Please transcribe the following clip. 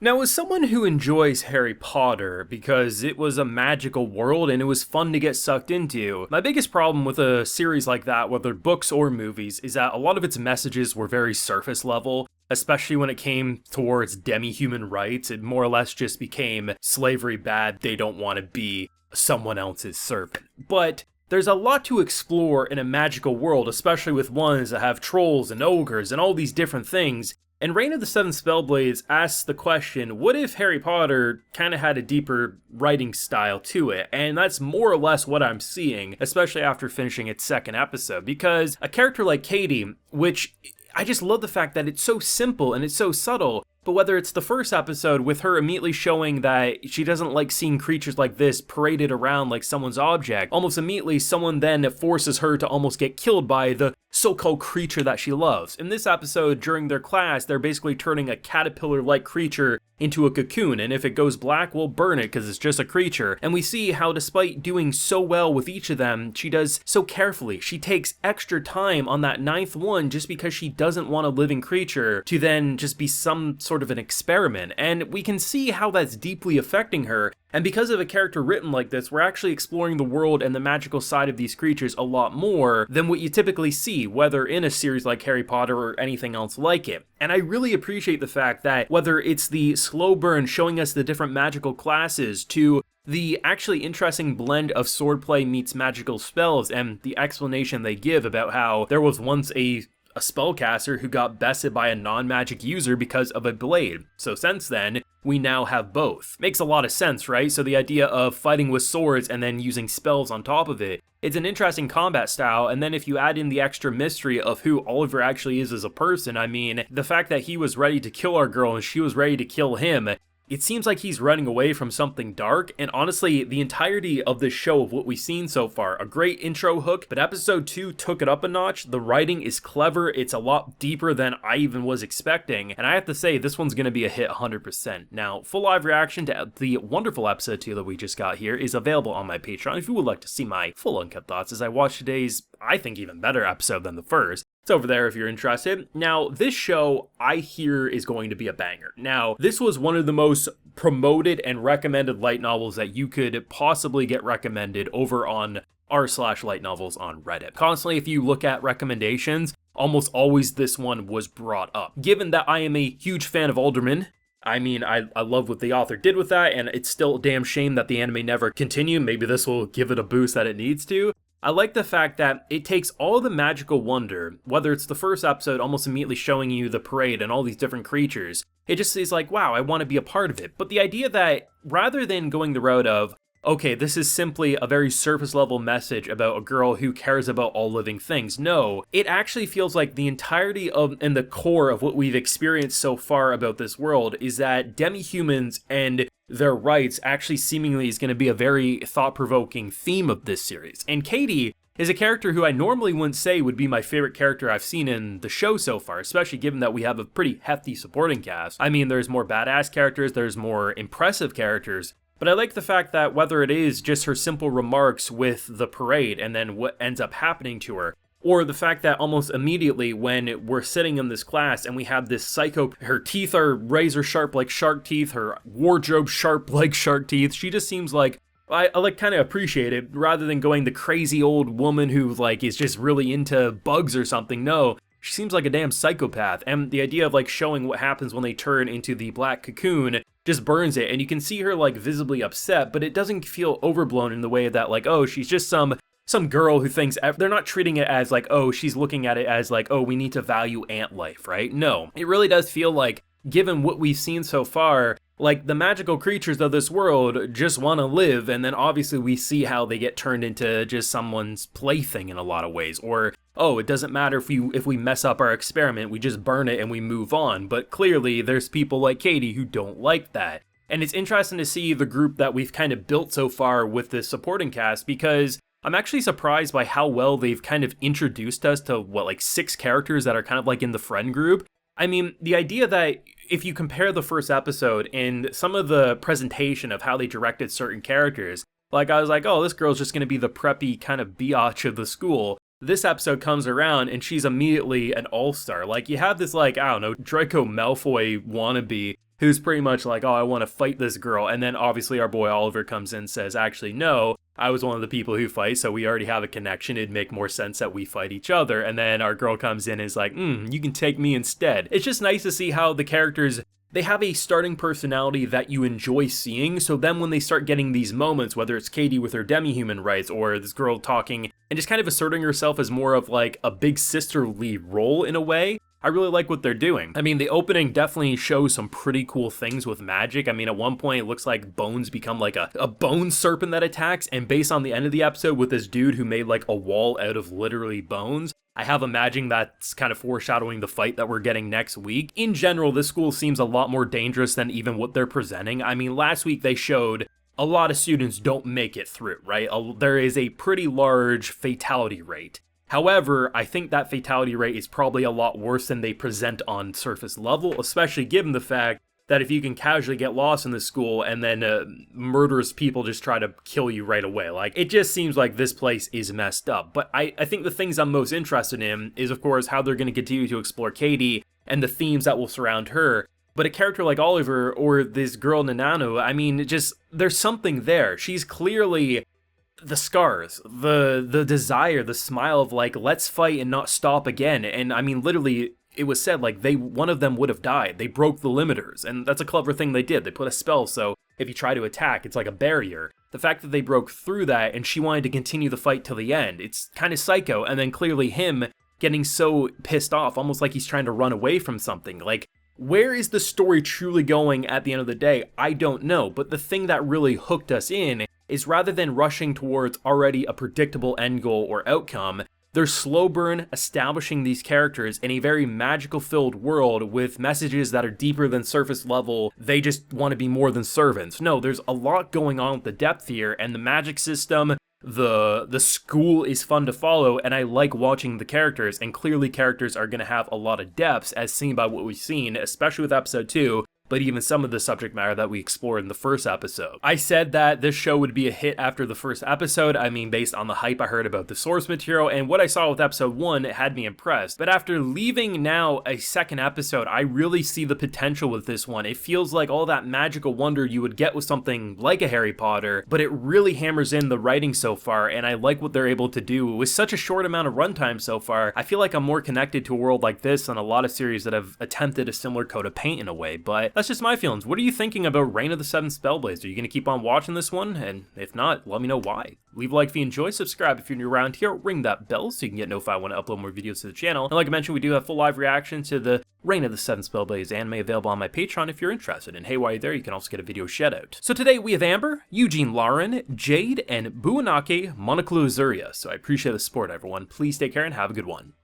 Now, as someone who enjoys Harry Potter because it was a magical world and it was fun to get sucked into, my biggest problem with a series like that, whether books or movies, is that a lot of its messages were very surface level, especially when it came towards demi-human rights. It more or less just became slavery bad, they don't want to be someone else's servant. But there's a lot to explore in a magical world, especially with ones that have trolls and ogres and all these different things. And Reign of the Seven Spellblades asks the question, what if Harry Potter kind of had a deeper writing style to it? And that's more or less what I'm seeing, especially after finishing its second episode, because a character like Cady, which I just love the fact that it's so simple and it's so subtle, but whether it's the first episode with her immediately showing that she doesn't like seeing creatures like this paraded around like someone's object, almost immediately someone then forces her to almost get killed by the so-called creature that she loves. In this episode, during their class, they're basically turning a caterpillar-like creature into a cocoon, and if it goes black, we'll burn it because it's just a creature. And we see how despite doing so well with each of them, she does so carefully. She takes extra time on that ninth one just because she doesn't want a living creature to then just be some sort of an experiment. And we can see how that's deeply affecting her. And because of a character written like this, we're actually exploring the world and the magical side of these creatures a lot more than what you typically see, whether in a series like Harry Potter or anything else like it. And I really appreciate the fact that whether it's the slow burn showing us the different magical classes to the actually interesting blend of swordplay meets magical spells and the explanation they give about how there was once a spellcaster who got bested by a non-magic user because of a blade. So since then, we now have both. Makes a lot of sense, right? So the idea of fighting with swords and then using spells on top of it, it's an interesting combat style, and then if you add in the extra mystery of who Oliver actually is as a person, I mean, the fact that he was ready to kill our girl and she was ready to kill him, it seems like he's running away from something dark, and honestly, the entirety of this show of what we've seen so far, a great intro hook, but episode 2 took it up a notch. The writing is clever, it's a lot deeper than I even was expecting, and I have to say, this one's gonna be a hit 100%. Now, full live reaction to the wonderful episode 2 that we just got here is available on my Patreon if you would like to see my full uncut thoughts as I watch today's, I think, even better episode than the first. It's over there if you're interested. Now, this show, I hear, is going to be a banger. Now, this was one of the most promoted and recommended light novels that you could possibly get recommended over on r/light novels on Reddit. Constantly, if you look at recommendations, almost always this one was brought up. Given that I am a huge fan of Alderman, I mean, I love what the author did with that, and it's still a damn shame that the anime never continued. Maybe this will give it a boost that it needs to. I like the fact that it takes all the magical wonder, whether it's the first episode almost immediately showing you the parade and all these different creatures, it just is like, wow, I want to be a part of it. But the idea that rather than going the route of, okay, this is simply a very surface level message about a girl who cares about all living things. No, it actually feels like the entirety of and the core of what we've experienced so far about this world is that demi-humans and their rights actually seemingly is going to be a very thought-provoking theme of this series. And Cady is a character who I normally wouldn't say would be my favorite character I've seen in the show so far, especially given that we have a pretty hefty supporting cast. I mean, there's more badass characters, there's more impressive characters, but I like the fact that whether it is just her simple remarks with the parade and then what ends up happening to her, or the fact that almost immediately when we're sitting in this class and we have this psycho, her teeth are razor sharp like shark teeth, her wardrobe sharp like shark teeth, she just seems like, I like kind of appreciate it, rather than going the crazy old woman who like is just really into bugs or something. No, she seems like a damn psychopath, and the idea of like showing what happens when they turn into the black cocoon just burns it, and you can see her like visibly upset, but it doesn't feel overblown in the way that like, oh, she's just some girl who thinks, they're not treating it as like, oh, she's looking at it as like, oh, we need to value ant life, right? No, it really does feel like, given what we've seen so far, like the magical creatures of this world just want to live, and then obviously we see how they get turned into just someone's plaything in a lot of ways, or, oh, it doesn't matter if we mess up our experiment, we just burn it and we move on, but clearly there's people like Cady who don't like that. And it's interesting to see the group that we've kind of built so far with this supporting cast, because I'm actually surprised by how well they've kind of introduced us to, like 6 characters that are kind of like in the friend group. I mean, the idea that if you compare the first episode and some of the presentation of how they directed certain characters, like I was like, oh, this girl's just going to be the preppy kind of biatch of the school. This episode comes around and she's immediately an all-star. Like, you have this, like, I don't know, Draco Malfoy wannabe who's pretty much like, oh, I want to fight this girl. And then obviously our boy Oliver comes in and says, actually, no, I was one of the people who fight, so we already have a connection. It'd make more sense that we fight each other. And then our girl comes in and is like, you can take me instead. It's just nice to see how the characters, they have a starting personality that you enjoy seeing, so then when they start getting these moments, whether it's Katie with her demi-human rights, or this girl talking and just kind of asserting herself as more of like a big sisterly role in a way, I really like what they're doing. I mean, the opening definitely shows some pretty cool things with magic. I mean, at one point it looks like bones become like a bone serpent that attacks, and based on the end of the episode with this dude who made like a wall out of literally bones, I have imagined that's kind of foreshadowing the fight that we're getting next week. In general, this school seems a lot more dangerous than even what they're presenting. I mean, last week they showed a lot of students don't make it through, right? There is a pretty large fatality rate. However, I think that fatality rate is probably a lot worse than they present on surface level, especially given the fact that if you can casually get lost in the school and then murderous people just try to kill you right away. Like, it just seems like this place is messed up. But I think the things I'm most interested in is, of course, how they're going to continue to explore Katie and the themes that will surround her. But a character like Oliver or this girl Nananu, I mean, just, there's something there. She's clearly the scars, the desire, the smile of like, let's fight and not stop again. And I mean, literally, it was said like one of them would have died. They broke the limiters, and that's a clever thing they did. They put a spell, so if you try to attack, it's like a barrier. The fact that they broke through that and she wanted to continue the fight till the end, it's kind of psycho. And then clearly him getting so pissed off, almost like he's trying to run away from something. Like, where is the story truly going at the end of the day? I don't know, but the thing that really hooked us in is rather than rushing towards already a predictable end goal or outcome, they're slow burn establishing these characters in a very magical filled world with messages that are deeper than surface level. They just want to be more than servants. No, there's a lot going on with the depth here, and the magic system, the school is fun to follow, and I like watching the characters, and clearly characters are going to have a lot of depths as seen by what we've seen, especially with episode 2, but even some of the subject matter that we explored in the first episode. I said that this show would be a hit after the first episode. I mean, based on the hype I heard about the source material, and what I saw with episode 1, it had me impressed. But after leaving now a second episode, I really see the potential with this one. It feels like all that magical wonder you would get with something like a Harry Potter, but it really hammers in the writing so far, and I like what they're able to do. With such a short amount of runtime so far, I feel like I'm more connected to a world like this than a lot of series that have attempted a similar coat of paint in a way, but that's just my feelings. What are you thinking about Reign of the Seven Spellblades? Are you going to keep on watching this one? And if not, let me know why. Leave a like if you enjoy, subscribe if you're new around here, ring that bell so you can get notified when I upload more videos to the channel. And like I mentioned, we do have full live reaction to the Reign of the Seven Spellblades anime available on my Patreon if you're interested. And hey, while you're there, you can also get a video shout out. So today we have Amber, Eugene Lauren, Jade, and Bhuwanake Manukulasuriya. So I appreciate the support, everyone. Please take care and have a good one.